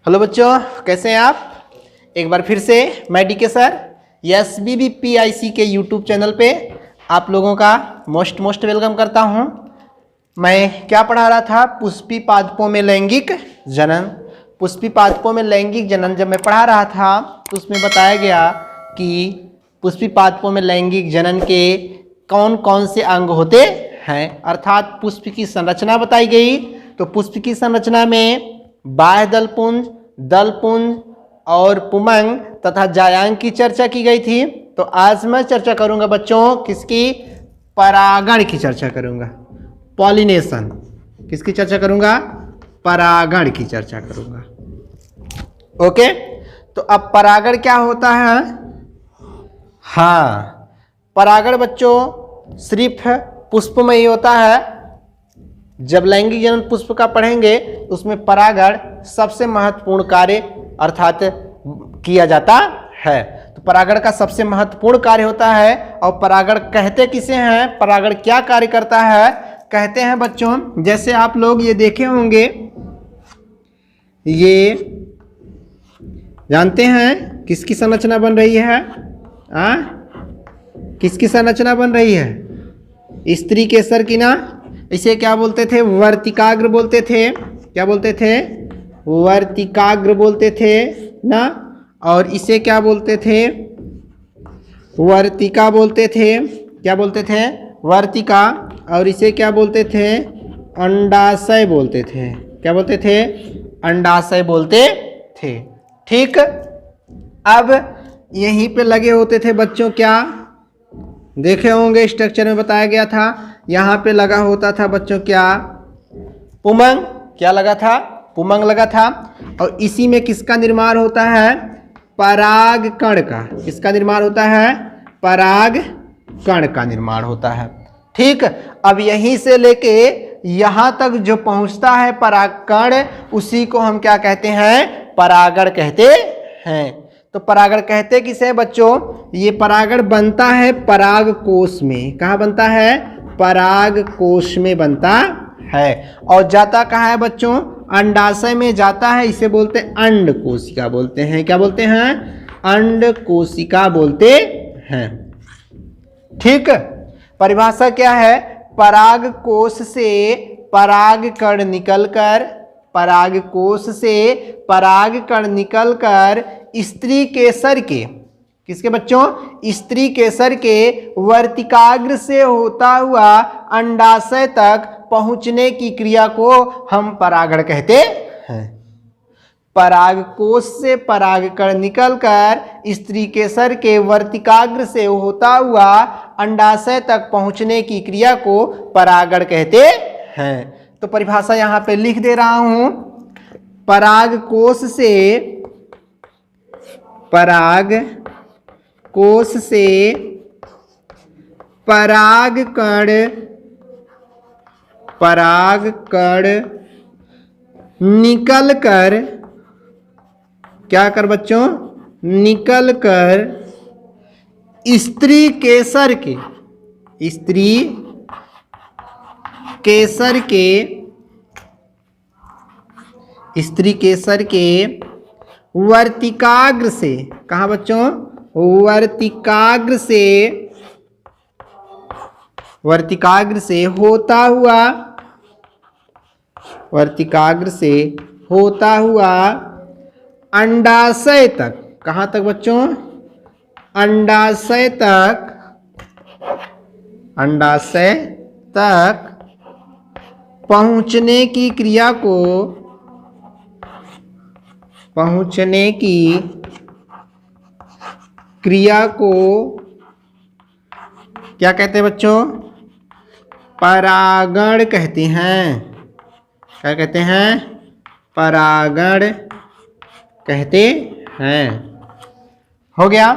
Hello बच्चों, कैसे हैं आप। एक बार फिर से मैं डीके सर SBBPIC के यूट्यूब चैनल पे आप लोगों का मोस्ट वेलकम करता हूं। मैं क्या पढ़ा रहा था, पुष्पी पादपों में लैंगिक जनन। पुष्पी पादपों में लैंगिक जनन जब मैं पढ़ा रहा था तो उसमें बताया गया कि पुष्पी पादपों में लैंगिक जनन के कौन कौन से अंग होते हैं, अर्थात पुष्प की संरचना बताई गई। तो पुष्प की संरचना में बाह्य दलपुंज, दलपुंज और पुमंग तथा जायांग की चर्चा की गई थी। तो आज मैं चर्चा करूंगा बच्चों किसकी, परागण की चर्चा करूंगा। पॉलिनेशन किसकी चर्चा करूंगा, परागण की चर्चा करूंगा। ओके, तो अब परागण क्या होता है। हाँ, परागण बच्चों सिर्फ पुष्प में ही होता है। जब लैंगिक जनन पुष्प का पढ़ेंगे तो उसमें परागण सबसे महत्वपूर्ण कार्य अर्थात किया जाता है। तो परागण का सबसे महत्वपूर्ण कार्य होता है। और परागण कहते किसे हैं, परागण क्या कार्य करता है, कहते हैं बच्चों, जैसे आप लोग ये देखे होंगे, ये जानते हैं किसकी संरचना बन रही है, किसकी संरचना बन रही है, स्त्री केसर की ना। इसे क्या बोलते थे, वर्तिकाग्र बोलते थे। क्या बोलते थे, वर्तिकाग्र बोलते थे ना। और इसे क्या बोलते थे, वर्तिका बोलते थे। क्या बोलते थे, वर्तिका। और इसे क्या बोलते थे, अंडाशय बोलते थे। क्या बोलते थे, अंडाशय बोलते थे। ठीक, अब यहीं पे लगे होते थे बच्चों, क्या देखे होंगे स्ट्रक्चर में बताया गया था, यहाँ पे लगा होता था बच्चों क्या, पुमंग। क्या लगा था, पुमंग लगा था। और इसी में किसका निर्माण होता है, परागकण का। किसका निर्माण होता है, परागकण का निर्माण होता है। ठीक, अब यहीं से लेके यहाँ तक जो पहुँचता है परागकण, उसी को हम क्या कहते हैं, परागण कहते हैं। तो परागण कहते किसे बच्चों, ये परागण बनता है पराग कोश में। कहाँ बनता है, पराग कोश में बनता है। और जाता कहाँ है बच्चों, अंडाशय में जाता है। इसे बोलते हैं अंड कोशिका बोलते हैं। क्या बोलते हैं, अंड कोशिका बोलते हैं। ठीक, परिभाषा क्या है, पराग कोश से परागकण निकलकर, पराग कोश से परागकण निकलकर स्त्री केसर के, किसके बच्चों, स्त्री केसर के वर्तिकाग्र से होता हुआ अंडाशय तक पहुंचने की क्रिया को हम परागण कहते हैं। पराग कोश से परागकण निकलकर स्त्री केसर के वर्तिकाग्र से होता हुआ अंडाशय तक पहुंचने की क्रिया को परागण कहते हैं। तो परिभाषा यहां पे लिख दे रहा हूं, पराग कोश से, पराग कोश से परागकण, परागकण निकलकर, क्या कर बच्चों, निकलकर स्त्री केसर के, स्त्री केसर के, स्त्री केसर के वर्तिकाग्र से, कहाँ बच्चों, वर्तिकाग्र से, वर्तिकाग्र से होता हुआ, वर्तिकाग्र से होता हुआ अंडाशय तक, कहाँ तक बच्चों, अंडाशय तक, अंडाशय तक पहुंचने की क्रिया को, पहुंचने की क्रिया को क्या कहते हैं बच्चों, परागण कहते हैं। क्या कहते हैं, परागण कहते हैं। हो गया,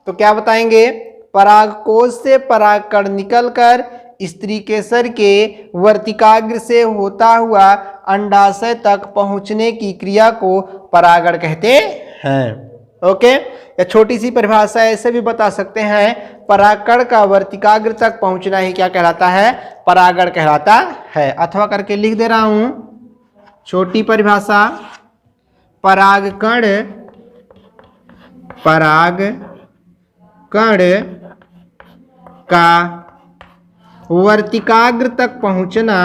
तो क्या बताएंगे, परागकोश से परागकण निकलकर स्त्री केसर के वर्तिकाग्र से होता हुआ अंडाशय तक पहुंचने की क्रिया को परागण कहते हैं। ओके, या छोटी सी परिभाषा ऐसे भी बता सकते हैं, परागकण का वर्तिकाग्र तक पहुंचना ही क्या कहलाता है, परागण कहलाता है। अथवा करके लिख दे रहा हूं छोटी परिभाषा, परागकण का वर्तिकाग्र तक पहुंचना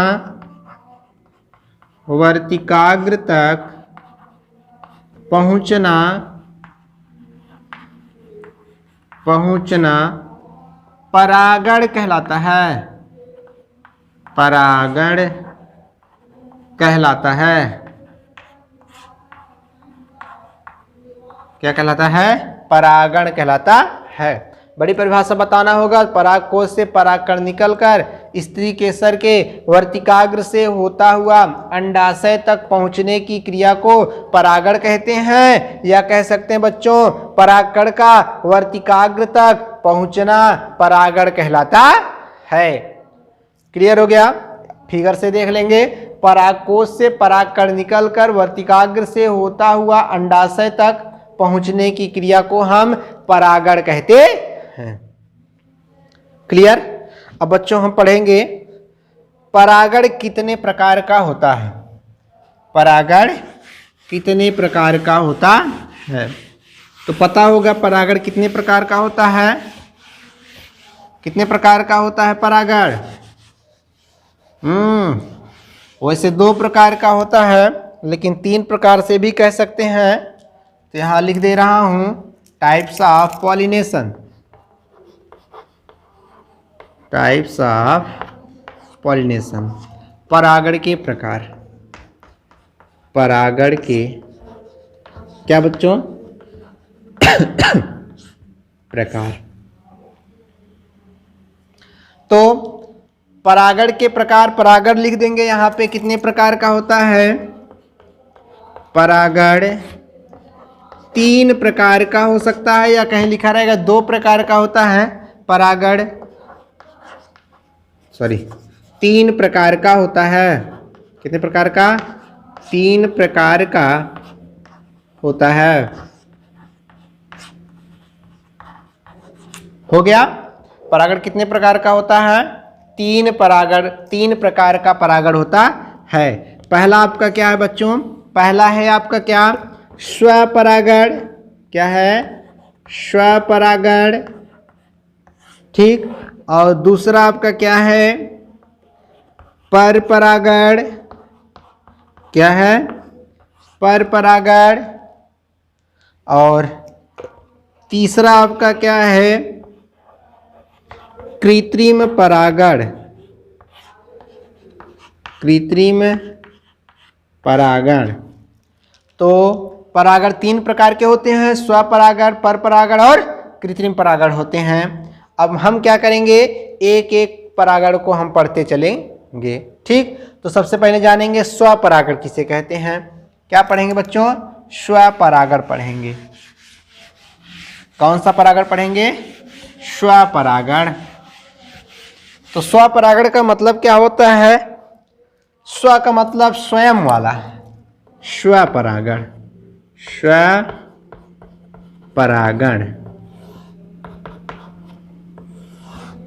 परागण कहलाता है। परागण कहलाता है। क्या कहलाता है? परागण कहलाता है। बड़ी परिभाषा बताना होगा। परागकोश से परागकण निकलकर स्त्री केसर के वर्तिकाग्र से होता हुआ अंडाशय तक पहुंचने की क्रिया को परागण कहते हैं, या कह सकते हैं बच्चों परागकण का वर्तिकाग्र तक पहुंचना परागण कहलाता है। क्लियर हो गया? फिगर से देख लेंगे। परागकोश से परागकण निकलकर वर्तिकाग्र से होता हुआ अंडाशय तक पहुंचने की क्रिया को हम परागण कहते हैं। क्लियर? अब बच्चों हम पढ़ेंगे परागण कितने प्रकार का होता है। परागण कितने प्रकार का होता है? तो पता होगा परागण कितने प्रकार का होता है। कितने प्रकार का होता है परागण? वैसे 2 प्रकार का होता है, लेकिन 3 प्रकार से भी कह सकते हैं। तो यहां लिख दे रहा हूं types of pollination. Types of pollination, परागण के प्रकार। परागण के क्या बच्चों? प्रकार। तो परागण के प्रकार, परागण लिख देंगे यहाँ पे कितने प्रकार का होता है। परागण 3 प्रकार का हो सकता है, या कहीं लिखा रहेगा 2 प्रकार का होता है। परागण 3 प्रकार का होता है। कितने प्रकार का? 3 प्रकार का होता है। हो गया? परागण कितने प्रकार का होता है? 3 प्रकार का परागण होता है। पहला आपका क्या है बच्चों? पहला है आपका क्या? स्वपरागण। क्या है? स्वपरागण। ठीक। और दूसरा आपका क्या है? परपरागण। क्या है? परपरागण। और तीसरा आपका क्या है? कृत्रिम परागण। कृत्रिम परागण। तो परागण 3 प्रकार के होते हैं, स्वपरागण, परपरागण और कृत्रिम परागण होते हैं। अब हम क्या करेंगे, एक एक परागण को हम पढ़ते चलेंगे। ठीक। तो सबसे पहले जानेंगे स्वपरागण किसे कहते हैं। क्या पढ़ेंगे बच्चों? स्वपरागण पढ़ेंगे। कौन सा परागण पढ़ेंगे? स्वपरागण। तो स्वपरागण का मतलब क्या होता है? स्व का मतलब स्वयं वाला। स्वपरागण। स्वपरागण।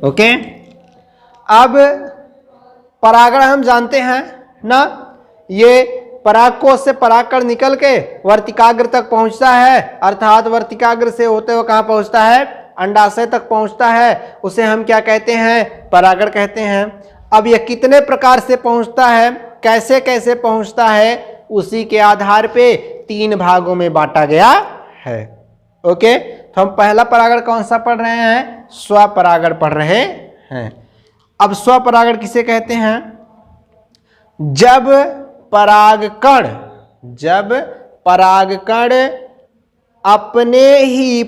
ओके। अब परागण हम जानते हैं ना, ये परागकोश से परागकण निकल के वर्तिकाग्र तक पहुंचता है, अर्थात वर्तिकाग्र से होते हुए कहां पहुंचता है? अंडाशय तक पहुंचता है। उसे हम क्या कहते हैं? परागण कहते हैं। अब यह कितने प्रकार से पहुंचता है, कैसे कैसे पहुंचता है, उसी के आधार पे 3 भागों में बांटा गया है। ओके। तो हम पहला परागण कौन सा पढ़ रहे हैं? स्वपरागण पढ़ रहे हैं। अब स्वपरागण किसे कहते हैं? जब परागकण अपने ही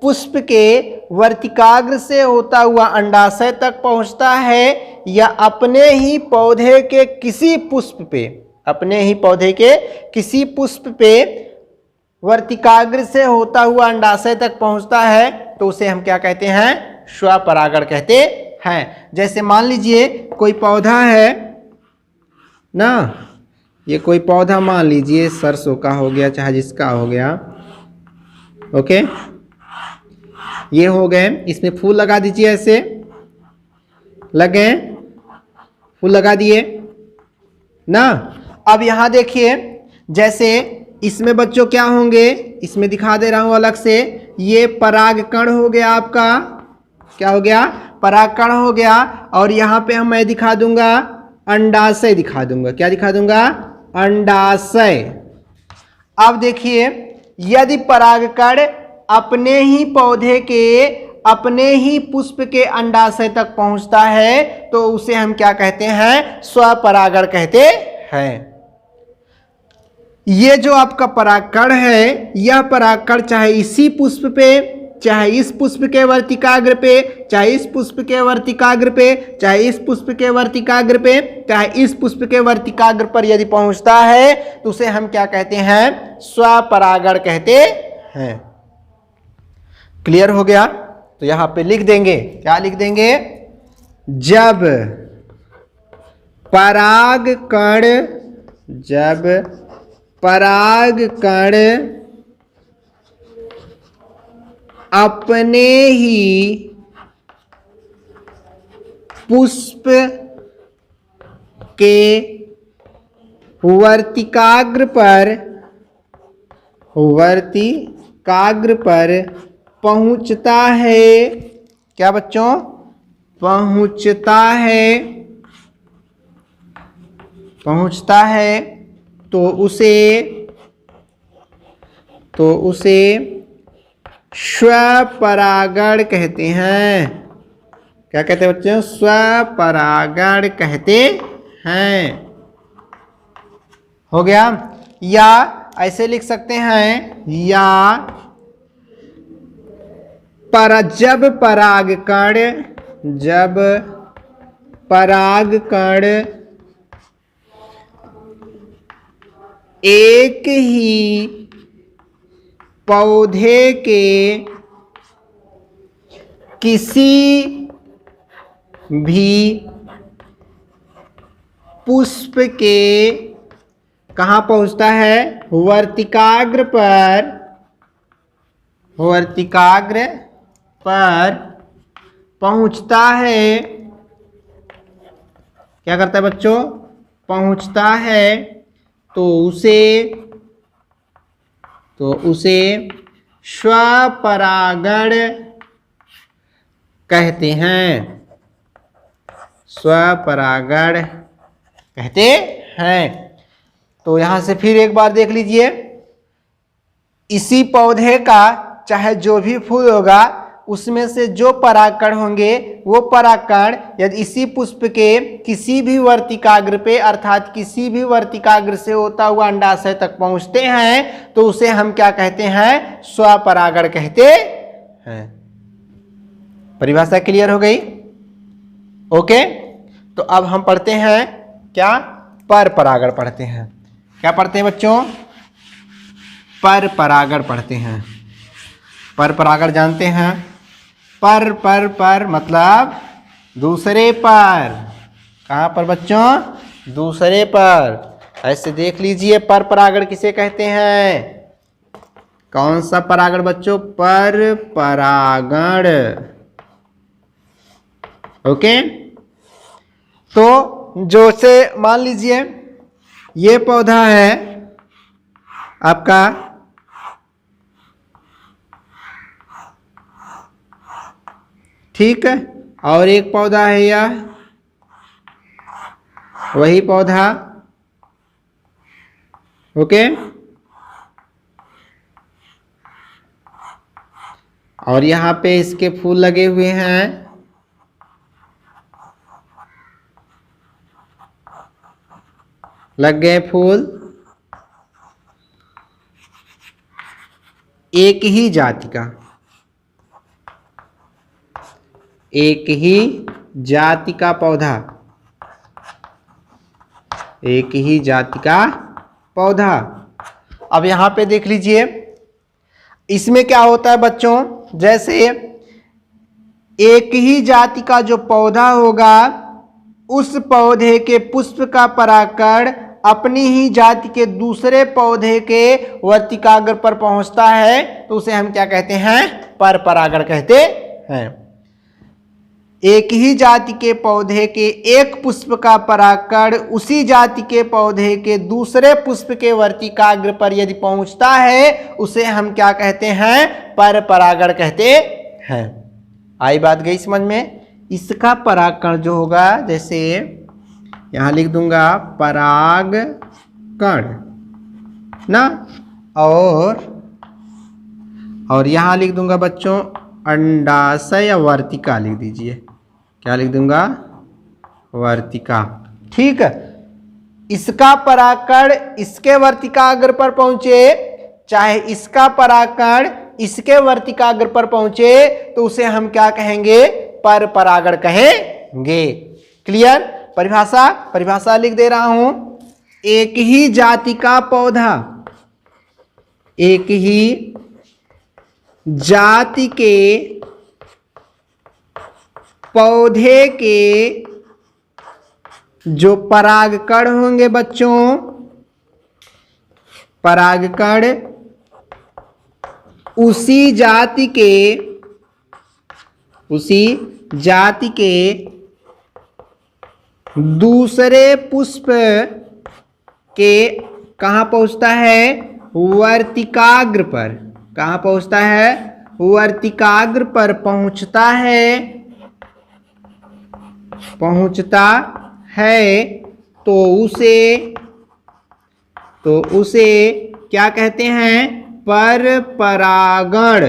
पुष्प के वर्तिकाग्र से होता हुआ अंडाशय तक पहुंचता है, या अपने ही पौधे के किसी पुष्प पे वर्तिकाग्र से होता हुआ अंडाशय तक पहुंचता है, तो उसे हम क्या कहते हैं? स्वपरागण कहते हैं। जैसे मान लीजिए कोई पौधा है ना, ये कोई पौधा मान लीजिए सरसों का हो गया, चाहे जिसका हो गया। ओके। ये हो गए, इसमें फूल लगा दीजिए। ऐसे लगे, फूल लगा दिए ना। अब यहां देखिए, जैसे इसमें बच्चों क्या होंगे, इसमें दिखा दे रहा हूं अलग से, ये परागकण हो गया आपका, क्या हो गया, परागकण हो गया। और यहां पे मैं दिखा दूंगा अंडाशय, दिखा दूंगा, क्या दिखा दूंगा, अंडाशय। अब देखिए, यदि परागकण अपने ही पौधे के, अपने ही पुष्प के अंडाशय तक पहुंचता है तो उसे हम क्या कहते हैं, स्वपरागण कहते हैं। ये जो आपका परागकण है, यह परागकण चाहे इसी पुष्प पे, चाहे इस पुष्प के वर्तिकाग्र पे, चाहे इस पुष्प के वर्तिकाग्र पे, चाहे इस पुष्प के वर्तिकाग्र पे, चाहे इस पुष्प के वर्तिकाग्र पर यदि पहुंचता है तो उसे हम क्या कहते हैं, स्वपरागण कहते हैं। क्लियर हो गया? तो यहां पे लिख देंगे, क्या लिख देंगे, जब परागकण, जब परागकण अपने ही पुष्प के वर्तिकाग्र पर, वर्तिकाग्र पर पहुंचता है, क्या बच्चों, पहुंचता है, पहुंचता है तो उसे स्वपरागण कहते हैं। क्या कहते हैं बच्चों, स्वपरागण कहते हैं। हो गया? या ऐसे लिख सकते हैं, या जब परागकण, जब परागकण एक ही पौधे के किसी भी पुष्प के, कहाँ पहुंचता है, वर्तिकाग्र पर, वर्तिकाग्र पर पहुंचता है, क्या करता है बच्चों, पहुंचता है तो उसे स्वपरागण कहते हैं, स्वपरागण कहते हैं। तो यहां से फिर एक बार देख लीजिए, इसी पौधे का चाहे जो भी फूल होगा उसमें से जो परागकण होंगे वो परागकण यदि इसी पुष्प के किसी भी वर्तिकाग्र पे, अर्थात किसी भी वर्तिकाग्र से होता हुआ अंडाशय तक पहुंचते हैं तो उसे हम क्या कहते हैं, स्वपरागण कहते हैं। परिभाषा क्लियर हो गई? ओके, तो अब हम पढ़ते हैं क्या, पर परागण पढ़ते हैं। क्या पढ़ते हैं बच्चों, पर परागण पढ़ते हैं। पर परागण जानते हैं, पर मतलब दूसरे पर, कहाँ पर बच्चों, दूसरे पर। ऐसे देख लीजिए, पर परागण किसे कहते हैं, कौन सा परागण बच्चों, पर परागण। ओके, तो जो से मान लीजिए ये पौधा है आपका, ठीक है, और एक पौधा है यह, वही पौधा, ओके, और यहाँ पे इसके फूल लगे हुए हैं, लग गए फूल, एक ही जाति का, एक ही जाति का पौधा, एक ही जाति का पौधा। अब यहां पे देख लीजिए, इसमें क्या होता है बच्चों, जैसे एक ही जाति का जो पौधा होगा उस पौधे के पुष्प का परागकण अपनी ही जाति के दूसरे पौधे के वर्तिकाग्र पर पहुंचता है तो उसे हम क्या कहते हैं, पर परागण कहते हैं। एक ही जाति के पौधे के एक पुष्प का परागकण उसी जाति के पौधे के दूसरे पुष्प के वर्तिकाग्र पर यदि पहुंचता है उसे हम क्या कहते हैं? पर परागण कहते हैं। आई बात गई समझ में? इसका परागकण जो होगा, जैसे यहां लिख दूंगा परागकण ना, और यहां लिख दूंगा बच्चों अंडाशय या वर्तिका लिख दीजिए। क्या लिख दूंगा? वर्तिका। ठीक है, इसका परागकण इसके वर्तिकाग्र पर पहुंचे, चाहे इसका परागकण इसके वर्तिकाग्र पर पहुंचे, तो उसे हम क्या कहेंगे? पर परागण कहेंगे। क्लियर? परिभाषा लिख दे रहा हूं। एक ही जाति का पौधा, एक ही जाति के पौधे के जो परागकण होंगे बच्चों, परागकण उसी जाति के दूसरे पुष्प के कहाँ पहुंचता है? वर्तिकाग्र पर। कहाँ पहुंचता है? वर्तिकाग्र पर पहुंचता है तो उसे क्या कहते हैं? पर परागण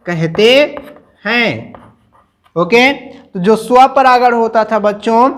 कहते हैं। ओके, तो जो स्वपरागण होता था बच्चों,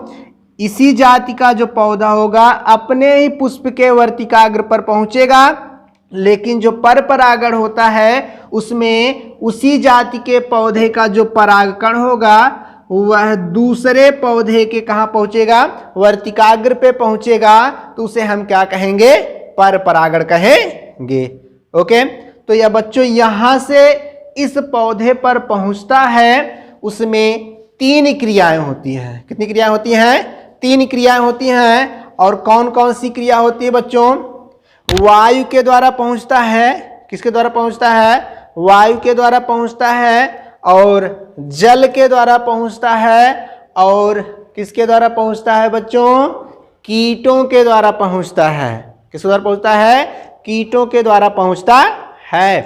इसी जाति का जो पौधा होगा अपने ही पुष्प के वर्तिकाग्र पर पहुंचेगा, लेकिन जो पर परागण होता है उसमें उसी जाति के पौधे का जो परागकण होगा वह दूसरे पौधे के कहाँ पहुंचेगा? वर्तिकाग्र पे पहुंचेगा, तो उसे हम क्या कहेंगे? पर परागण कहेंगे। ओके, तो यह बच्चों यहां से इस पौधे पर पहुंचता है, उसमें 3 क्रियाएं होती हैं। कितनी क्रियाएं होती हैं? 3 क्रियाएं होती हैं। और कौन कौन सी क्रिया होती है बच्चों? वायु के द्वारा पहुंचता है। किसके द्वारा पहुंचता है? वायु के द्वारा पहुंचता है, और जल के द्वारा पहुंचता है, और किसके द्वारा पहुंचता है बच्चों? कीटों के द्वारा पहुंचता है। किसके द्वारा पहुंचता है? कीटों के द्वारा पहुंचता है।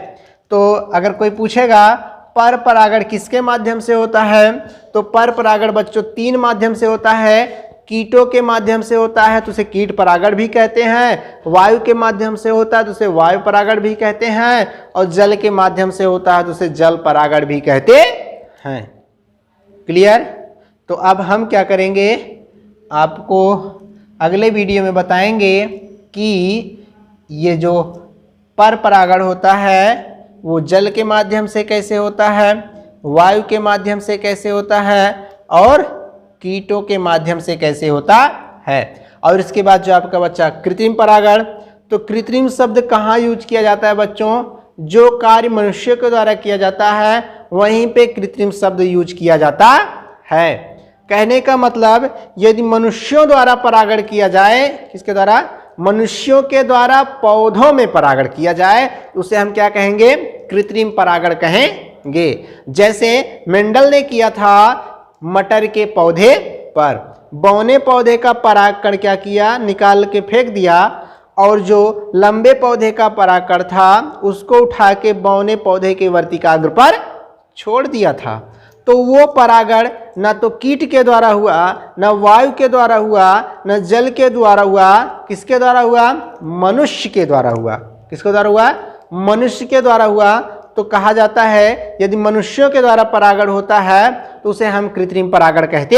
तो अगर कोई पूछेगा पर परागण किसके माध्यम से होता है, तो पर परागण बच्चों 3 माध्यम से होता है। कीटों के माध्यम से होता है तो उसे कीट परागण भी कहते हैं, वायु के माध्यम से होता है तो उसे वायु परागण भी कहते हैं, और जल के माध्यम से होता है तो उसे जल परागण भी कहते हैं। क्लियर? तो अब हम क्या करेंगे, आपको अगले वीडियो में बताएंगे कि ये जो पर परागण होता है वो जल के माध्यम से कैसे होता है, वायु के माध्यम से कैसे होता है, और कीटों के माध्यम से कैसे होता है। और इसके बाद जो आपका बच्चा कृत्रिम परागण, तो कृत्रिम शब्द कहाँ यूज किया जाता है बच्चों? जो कार्य मनुष्य के द्वारा किया जाता है वहीं पे कृत्रिम शब्द यूज किया जाता है। कहने का मतलब यदि मनुष्यों द्वारा परागण किया जाए, किसके द्वारा? मनुष्यों के द्वारा पौधों में परागण किया जाए, उसे हम क्या कहेंगे? कृत्रिम परागण कहेंगे। जैसे मेंडल ने किया था मटर के पौधे पर। बौने पौधे का परागकण क्या किया? निकाल के फेंक दिया, और जो लंबे पौधे का परागकण था उसको उठा के बौने पौधे के वर्तिकाग्र पर छोड़ दिया था। तो वो परागण न तो कीट के द्वारा हुआ, न वायु के द्वारा हुआ, न जल के द्वारा हुआ। किसके द्वारा हुआ? मनुष्य के द्वारा हुआ। किसके द्वारा हुआ? मनुष्य के द्वारा हुआ। तो कहा जाता है यदि मनुष्यों के द्वारा परागण होता है तो उसे हम कृत्रिम परागण कहते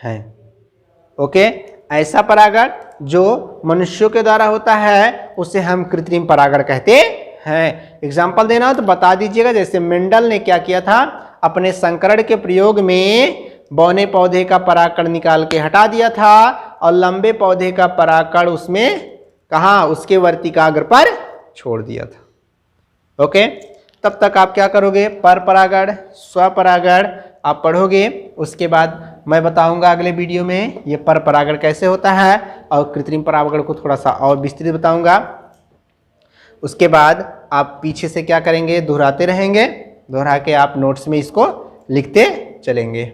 हैं। ओके, ऐसा परागण जो मनुष्यों के द्वारा होता है उसे हम कृत्रिम परागण कहते हैं। एग्जाम्पल देना हो तो बता दीजिएगा। जैसे मेंडल ने क्या किया था, अपने संकरण के प्रयोग में बौने पौधे का परागकण निकाल के हटा दिया था, और लंबे पौधे का परागकण उसमें कहाँ? उसके वर्तिकाग्र पर छोड़ दिया था। ओके, तब तक आप क्या करोगे? पर परागण, स्वपरागण आप पढ़ोगे। उसके बाद मैं बताऊंगा अगले वीडियो में ये पर परागण कैसे होता है, और कृत्रिम परागण को थोड़ा सा और विस्तृत बताऊंगा। उसके बाद आप पीछे से क्या करेंगे? दोहराते रहेंगे। दोहरा के आप नोट्स में इसको लिखते चलेंगे।